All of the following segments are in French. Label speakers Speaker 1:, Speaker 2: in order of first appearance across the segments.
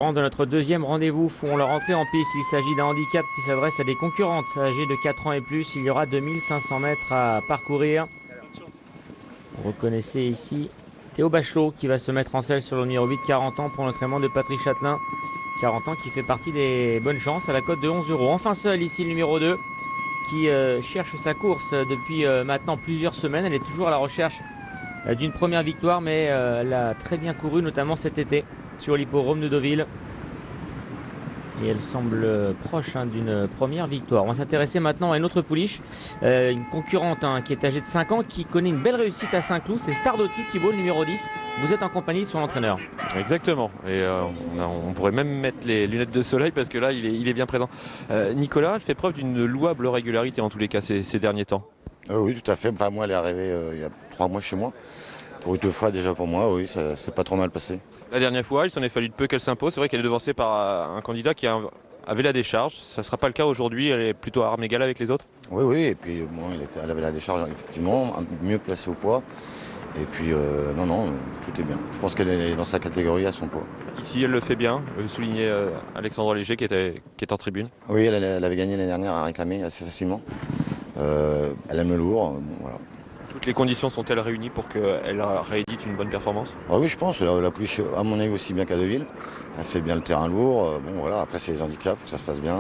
Speaker 1: De notre deuxième rendez-vous font leur entrée en piste. Il s'agit d'un handicap qui s'adresse à des concurrentes âgées de 4 ans et plus. Il y aura 2500 mètres à parcourir. Vous reconnaissez ici Théo Bachelot qui va se mettre en selle sur le numéro 8, 40 ans pour l'entraînement de Patrick Châtelain. 40 ans qui fait partie des bonnes chances à la cote de 11 €. Enfin seul ici le numéro 2 qui cherche sa course depuis maintenant plusieurs semaines. Elle est toujours à la recherche d'une première victoire, mais elle a très bien couru notamment cet été sur l'hippodrome de Deauville. Et elle semble proche d'une première victoire. On va s'intéresser maintenant à une autre pouliche, une concurrente qui est âgée de 5 ans, qui connaît une belle réussite à Saint-Cloud. C'est Stardotti, Thibault, le numéro 10. Vous êtes en compagnie de son entraîneur.
Speaker 2: Exactement. Et on pourrait même mettre les lunettes de soleil parce que là, il est bien présent. Nicolas, elle fait preuve d'une louable régularité en tous les cas ces derniers temps.
Speaker 3: Oui, tout à fait. Enfin, moi, elle est arrivée il y a 3 mois chez moi. Pour une fois déjà pour moi, oui, ça s'est pas trop mal passé.
Speaker 2: La dernière fois, il s'en est fallu de peu qu'elle s'impose. C'est vrai qu'elle est devancée par un candidat qui avait la décharge. Ça ne sera pas le cas aujourd'hui. Elle est plutôt à armes égales avec les autres.
Speaker 3: Oui, et puis bon, elle avait la décharge effectivement, mieux placée au poids. Et puis non, tout est bien. Je pense qu'elle est dans sa catégorie à son poids.
Speaker 2: Ici, elle le fait bien. Souligner Alexandre Léger qui est en tribune.
Speaker 3: Oui, elle avait gagné l'année dernière à réclamer assez facilement. Elle aime le lourd, bon, voilà.
Speaker 2: Toutes les conditions sont-elles réunies pour qu'elle réédite une bonne performance?
Speaker 3: Oui, je pense. La pouliche, à mon avis, aussi bien qu'à Deauville. Elle fait bien le terrain lourd. Bon, voilà. Après, c'est les handicaps, il faut que ça se passe bien.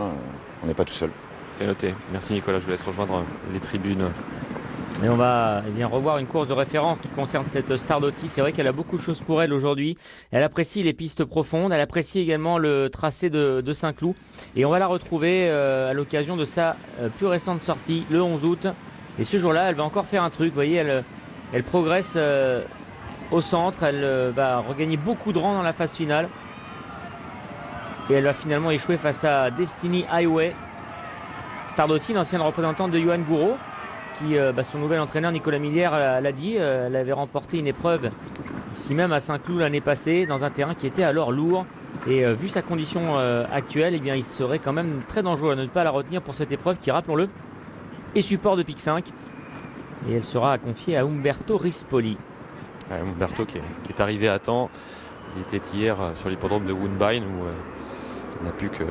Speaker 3: On n'est pas tout seul.
Speaker 2: C'est noté. Merci Nicolas. Je vous laisse rejoindre les tribunes.
Speaker 1: Et on va revoir une course de référence qui concerne cette Stardotti. C'est vrai qu'elle a beaucoup de choses pour elle aujourd'hui. Elle apprécie les pistes profondes. Elle apprécie également le tracé de Saint-Cloud. Et on va la retrouver à l'occasion de sa plus récente sortie, le 11 août. Et ce jour-là, elle va encore faire un truc. Vous voyez, elle progresse au centre. Elle va regagner beaucoup de rangs dans la phase finale. Et elle va finalement échouer face à Destiny Highway. Stardotti, l'ancienne représentante de Johan Gouraud, qui, son nouvel entraîneur Nicolas Millière l'a dit, elle avait remporté une épreuve ici même à Saint-Cloud l'année passée dans un terrain qui était alors lourd. Et vu sa condition actuelle, eh bien, il serait quand même très dangereux à ne pas la retenir pour cette épreuve qui, rappelons-le, et support de pic 5, et elle sera confiée à Umberto Rispoli.
Speaker 2: Umberto qui est arrivé à temps. Il était hier sur l'hippodrome de Woodbine où il n'a pu que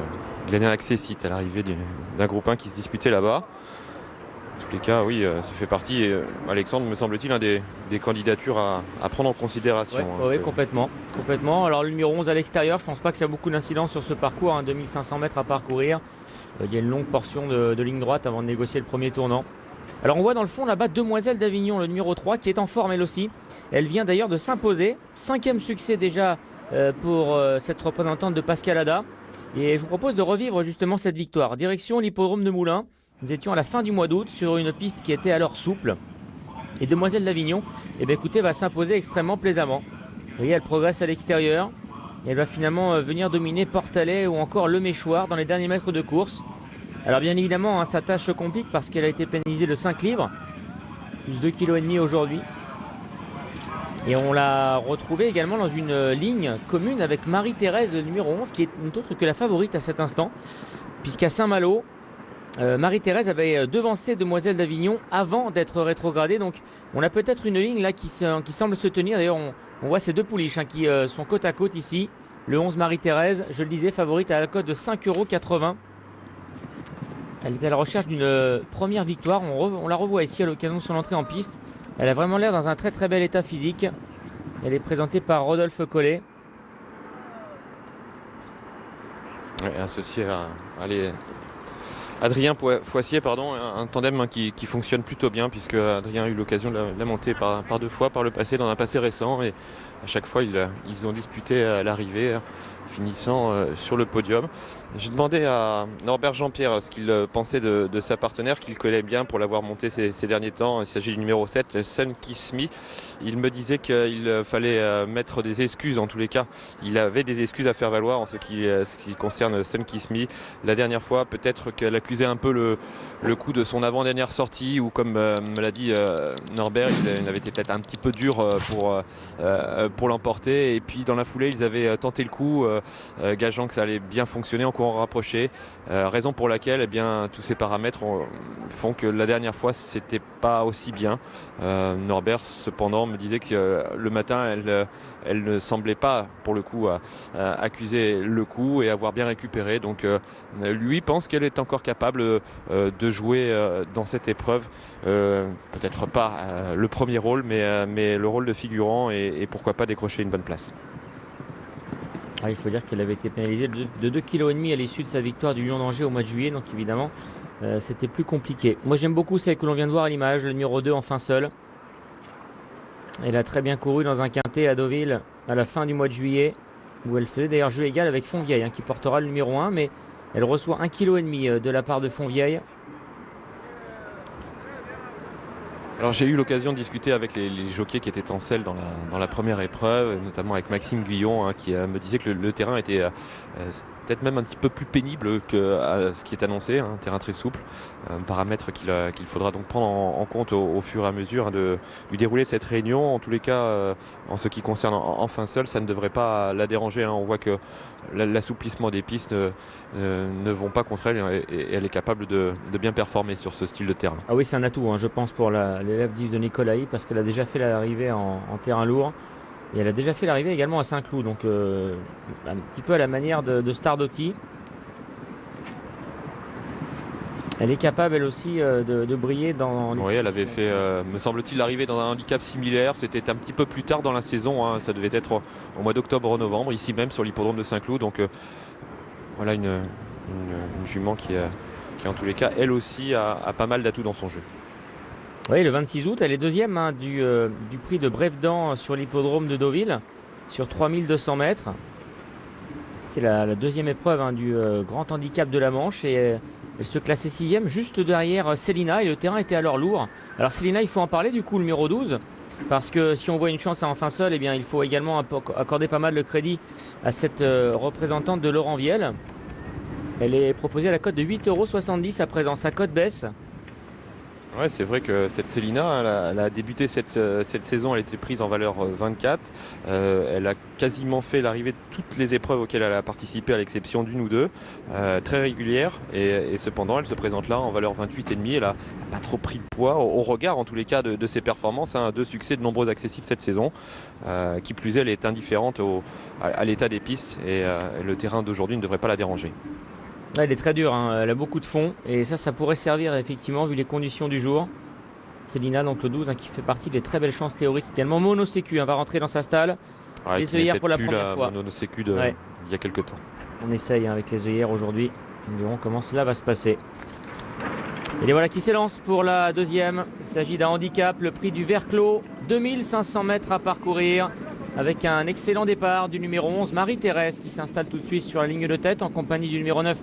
Speaker 2: gagner un accessite à l'arrivée d'un groupe 1 qui se disputait là-bas. En tous les cas, oui, ça fait partie, et Alexandre, me semble-t-il, des candidatures à prendre en considération.
Speaker 1: Oui, complètement. Alors le numéro 11 à l'extérieur, je ne pense pas que ça a beaucoup d'incidence sur ce parcours, 2500 mètres à parcourir. Il y a une longue portion de ligne droite avant de négocier le premier tournant. Alors on voit dans le fond là-bas Demoiselle d'Avignon, le numéro 3, qui est en forme elle aussi. Elle vient d'ailleurs de s'imposer. 5e succès déjà pour cette représentante de Pascalada. Et je vous propose de revivre justement cette victoire. Direction l'hippodrome de Moulins. Nous étions à la fin du mois d'août sur une piste qui était alors souple. Et Demoiselle d'Avignon, écoutez, va s'imposer extrêmement plaisamment. Vous voyez, elle progresse à l'extérieur. Et elle va finalement venir dominer Portalet ou encore le Méchoir dans les derniers mètres de course. Alors bien évidemment, sa tâche se complique parce qu'elle a été pénalisée de 5 livres. Plus 2,5 kg aujourd'hui. Et on l'a retrouvée également dans une ligne commune avec Marie-Thérèse, le numéro 11, qui est une autre que la favorite à cet instant. Puisqu'à Saint-Malo, Marie-Thérèse avait devancé Demoiselle d'Avignon avant d'être rétrogradée. Donc on a peut-être une ligne là qui semble se tenir. D'ailleurs, on voit ces deux pouliches qui sont côte à côte ici. Le 11 Marie-Thérèse, je le disais, favorite à la cote de 5,80 €. Elle est à la recherche d'une première victoire. On la revoit ici à l'occasion de son entrée en piste. Elle a vraiment l'air dans un très très bel état physique. Elle est présentée par Rodolphe Collet.
Speaker 2: Associé à Adrien Foissier, un tandem qui fonctionne plutôt bien puisque Adrien a eu l'occasion de la monter par 2 fois par le passé, dans un passé récent, et à chaque fois ils ont disputé à l'arrivée, finissant sur le podium. J'ai demandé à Norbert Jean-Pierre ce qu'il pensait de sa partenaire, qu'il connaît bien pour l'avoir monté ces derniers temps. Il s'agit du numéro 7, Sun Kiss Me. Il me disait qu'il fallait mettre des excuses, en tous les cas. Il avait des excuses à faire valoir en ce qui concerne Sun Kiss Me. La dernière fois, peut-être qu'elle accusait un peu le coup de son avant-dernière sortie, ou comme me l'a dit Norbert, il avait été peut-être un petit peu dur pour l'emporter. Et puis dans la foulée, ils avaient tenté le coup gageant que ça allait bien fonctionner en courant rapproché. Raison pour laquelle eh bien, tous ces paramètres font que la dernière fois c'était pas aussi bien. Norbert cependant me disait que le matin elle ne semblait pas pour le coup accuser le coup et avoir bien récupéré. Donc lui pense qu'elle est encore capable de jouer dans cette épreuve. Peut-être pas le premier rôle mais le rôle de figurant et pourquoi pas décrocher une bonne place.
Speaker 1: Il faut dire qu'elle avait été pénalisée de 2,5 kg à l'issue de sa victoire du Lion d'Angers au mois de juillet, donc évidemment c'était plus compliqué. Moi j'aime beaucoup celle que l'on vient de voir à l'image, le numéro 2 en fin seul. Elle a très bien couru dans un quintet à Deauville à la fin du mois de juillet, où elle faisait d'ailleurs jeu égal avec Fontvieille, qui portera le numéro 1, mais elle reçoit 1,5 kg de la part de Fontvieille.
Speaker 2: Alors j'ai eu l'occasion de discuter avec les jockeys qui étaient en selle dans la première épreuve, notamment avec Maxime Guillon, qui me disait que le terrain était peut-être même un petit peu plus pénible que ce qui est annoncé, un terrain très souple, un paramètre qu'il faudra donc prendre en compte au fur et à mesure du déroulé de cette réunion. En tous les cas, en ce qui concerne en fin seul, ça ne devrait pas la déranger. On voit que l'assouplissement des pistes ne vont pas contre elle et elle est capable de bien performer sur ce style de terrain.
Speaker 1: Ah oui, c'est un atout, je pense, pour l'élève d'Yves de Nicolaï, parce qu'elle a déjà fait l'arrivée en terrain lourd. Et elle a déjà fait l'arrivée également à Saint-Cloud, donc un petit peu à la manière de Stardotti. Elle est capable, elle aussi, de briller dans...
Speaker 2: Oui, elle avait fait, me semble-t-il, l'arrivée dans un handicap similaire. C'était un petit peu plus tard dans la saison, ça devait être au mois d'octobre-novembre, ici même sur l'hippodrome de Saint-Cloud. Donc voilà une jument qui en tous les cas, elle aussi, a pas mal d'atouts dans son jeu.
Speaker 1: Oui, le 26 août, elle est deuxième du prix de Brévedan sur l'hippodrome de Deauville, sur 3200 mètres. C'était la deuxième épreuve du grand handicap de la Manche et elle se classait sixième juste derrière Célina et le terrain était alors lourd. Alors Célina, il faut en parler du coup, le numéro 12, parce que si on voit une chance à en fin seul, eh bien, il faut également accorder pas mal de crédit à cette représentante de Laurent Viel. Elle est proposée à la cote de 8,70 € à présent, sa cote baisse.
Speaker 2: Ouais, c'est vrai que cette Célina, elle a débuté cette saison, elle était prise en valeur 24. Elle a quasiment fait l'arrivée de toutes les épreuves auxquelles elle a participé, à l'exception d'une ou deux, très régulière. Et cependant, elle se présente là en valeur 28,5. Elle n'a pas trop pris de poids au regard, en tous les cas, de ses performances. Deux succès de nombreux accessibles cette saison. Qui plus est, elle est indifférente à l'état des pistes et le terrain d'aujourd'hui ne devrait pas la déranger.
Speaker 1: Là, elle est très dure, elle a beaucoup de fond et ça pourrait servir effectivement vu les conditions du jour. Célina, donc le 12, qui fait partie des très belles chances théoriques également. Monosécu va rentrer dans sa stalle. Les œillères pour la première fois.
Speaker 2: Monosécu d'il y a quelques temps.
Speaker 1: On essaye avec les œillères aujourd'hui. Nous verrons comment cela va se passer. Et les voilà qui s'élancent pour la deuxième. Il s'agit d'un handicap, le prix du Verclos. 2500 mètres à parcourir. Avec un excellent départ du numéro 11, Marie-Thérèse, qui s'installe tout de suite sur la ligne de tête en compagnie du numéro 9,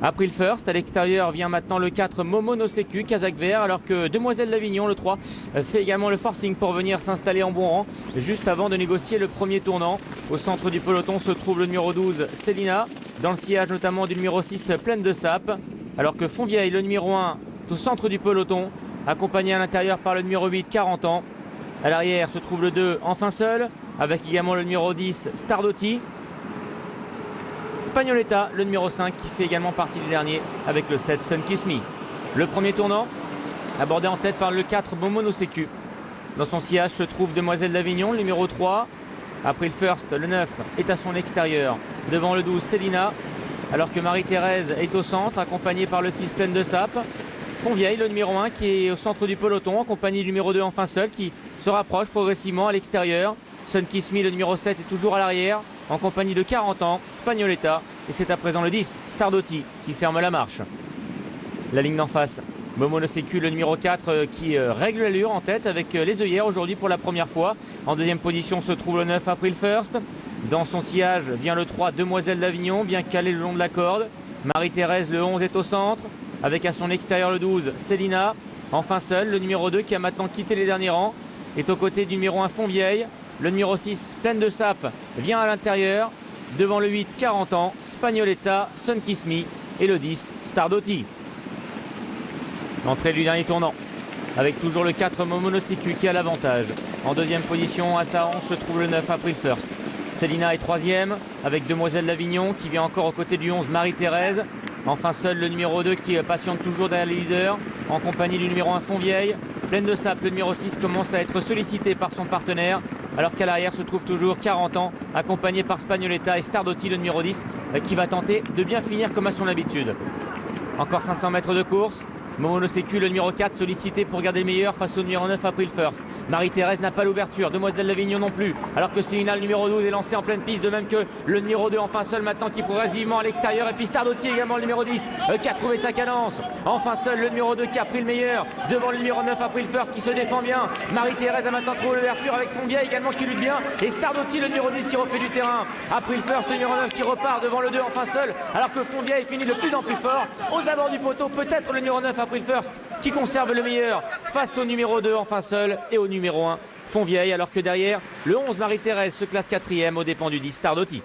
Speaker 1: April First. À l'extérieur vient maintenant le 4, Momonoseku, Kazakh Vert, alors que Demoiselle d'Avignon, le 3, fait également le forcing pour venir s'installer en bon rang, juste avant de négocier le premier tournant. Au centre du peloton se trouve le numéro 12, Célina, dans le sillage notamment du numéro 6, Pleine de Sape, alors que Fontvieille, le numéro 1, est au centre du peloton, accompagné à l'intérieur par le numéro 8, 40 ans. À l'arrière se trouve le 2, Enfin Seul, avec également le numéro 10, Stardotti. Spagnoletta, le numéro 5, qui fait également partie du dernier, avec le 7, Sun Kiss Me. Le premier tournant, abordé en tête par le 4, Momonoseku. Dans son sillage se trouve Demoiselle d'Avignon, le numéro 3. April First, le 9, est à son extérieur. Devant le 12, Célina, alors que Marie-Thérèse est au centre, accompagnée par le 6, Pleine de Sape. Fontvieille, le numéro 1, qui est au centre du peloton, en compagnie du numéro 2, Enfin Seul, qui se rapproche progressivement à l'extérieur. Sun Kiss Me, le numéro 7, est toujours à l'arrière, en compagnie de 40 ans, Spagnoletta. Et c'est à présent le 10, Stardotti, qui ferme la marche. La ligne d'en face, Momonoseku, le numéro 4, qui règle l'allure en tête avec les œillères aujourd'hui pour la première fois. En deuxième position se trouve le 9, April First. Dans son sillage vient le 3, Demoiselle d'Avignon, bien calé le long de la corde. Marie-Thérèse, le 11, est au centre, avec à son extérieur le 12, Célina. Enfin Seul, le numéro 2, qui a maintenant quitté les derniers rangs, est aux côtés du numéro 1, Fontvieille. Le numéro 6, Pleine de Sape, vient à l'intérieur. Devant le 8, 40 ans, Spagnoletta, Sun Kiss Me et le 10, Stardotti. L'entrée du dernier tournant, avec toujours le 4, Momonoseku, qui a l'avantage. En deuxième position, à sa hanche, se trouve le 9, April First. Célina est 3e avec Demoiselle d'Avignon qui vient encore aux côtés du 11 Marie-Thérèse. Enfin seul le numéro 2 qui patiente toujours derrière les leaders en compagnie du numéro 1 Fontvieille. Pleine de sap, le numéro 6 commence à être sollicité par son partenaire alors qu'à l'arrière se trouve toujours 40 ans accompagné par Spagnoletta et Stardotti le numéro 10 qui va tenter de bien finir comme à son habitude. Encore 500 mètres de course. Momono Sécu, le numéro 4, sollicité pour garder le meilleur face au numéro 9, April First. Marie-Thérèse n'a pas l'ouverture, Demoiselle d'Avignon non plus. Alors que Célina, le numéro 12, est lancé en pleine piste, de même que le numéro 2, enfin seul maintenant, qui progresse vivement à l'extérieur. Et puis Stardotti également, le numéro 10, qui a trouvé sa cadence. Enfin seul, le numéro 2 qui a pris le meilleur. Devant le numéro 9, April First, qui se défend bien. Marie-Thérèse a maintenant trouvé l'ouverture avec Fontvieille également qui lutte bien. Et Stardotti, le numéro 10, qui refait du terrain. April First, le numéro 9, qui repart devant le 2, enfin seul. Alors que Fontvieille finit de plus en plus fort. Aux abords du poteau, peut-être le numéro 9, April First, qui conserve le meilleur face au numéro 2 enfin seul et au numéro 1 Fontvieille, alors que derrière le 11 Marie-Thérèse se classe 4e aux dépens du 10 Stardotti.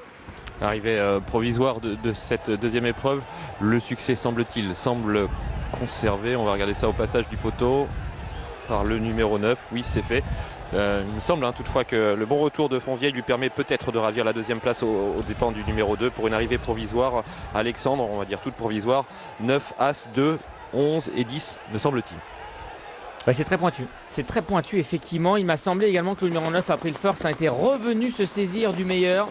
Speaker 2: Arrivée provisoire de cette deuxième épreuve, le succès semble conservé. On va regarder ça au passage du poteau par le numéro 9. Oui, c'est fait. Il me semble toutefois que le bon retour de Fontvieille lui permet peut-être de ravir la deuxième place aux dépens du numéro 2 pour une arrivée provisoire. Alexandre, on va dire toute provisoire, 9, As, 2, 11 et 10 me semble-t-il.
Speaker 1: Ouais, c'est très pointu effectivement. Il m'a semblé également que le numéro 9 April First a été revenu se saisir du meilleur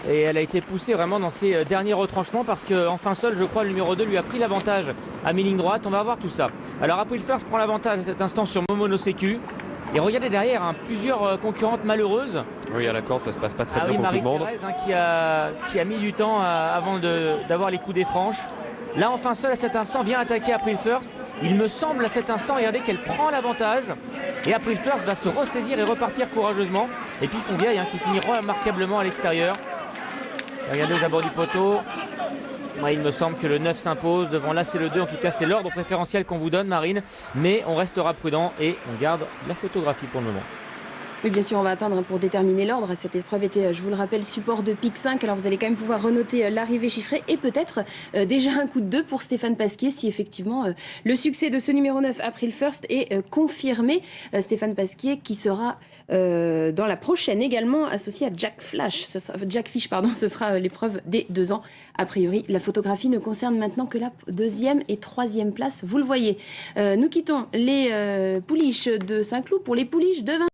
Speaker 1: et elle a été poussée vraiment dans ses derniers retranchements parce qu'enfin seul, je crois, le numéro 2 lui a pris l'avantage à mi-ligne droite. On va voir tout ça. Alors April First prend l'avantage à cet instant sur Momono Sécu. Et regardez derrière, plusieurs concurrentes malheureuses.
Speaker 2: Oui, à la corde, ça se passe pas très bien pour tout le monde.
Speaker 1: Marie-Thérèse qui a mis du temps avant d'avoir les coups des franches. Là, enfin seul à cet instant, vient attaquer April First. Il me semble à cet instant, regardez qu'elle prend l'avantage. Et April First va se ressaisir et repartir courageusement. Et puis Fontvieille qui finit remarquablement à l'extérieur. Regardez aux abords du poteau. Ouais, il me semble que le 9 s'impose. Devant là, c'est le 2. En tout cas, c'est l'ordre préférentiel qu'on vous donne, Marine. Mais on restera prudent et on garde la photographie pour le moment.
Speaker 4: Oui, bien sûr, on va attendre pour déterminer l'ordre. Cette épreuve était, je vous le rappelle, support de pic 5. Alors vous allez quand même pouvoir renoter l'arrivée chiffrée et peut-être déjà un coup de 2 pour Stéphane Pasquier si effectivement le succès de ce numéro 9 April First est confirmé. Stéphane Pasquier qui sera dans la prochaine également associé à Jack Fish. Ce sera l'épreuve des 2 ans. A priori, la photographie ne concerne maintenant que la 2e et 3e place. Vous le voyez. Nous quittons les pouliches de Saint-Cloud pour les pouliches de 20.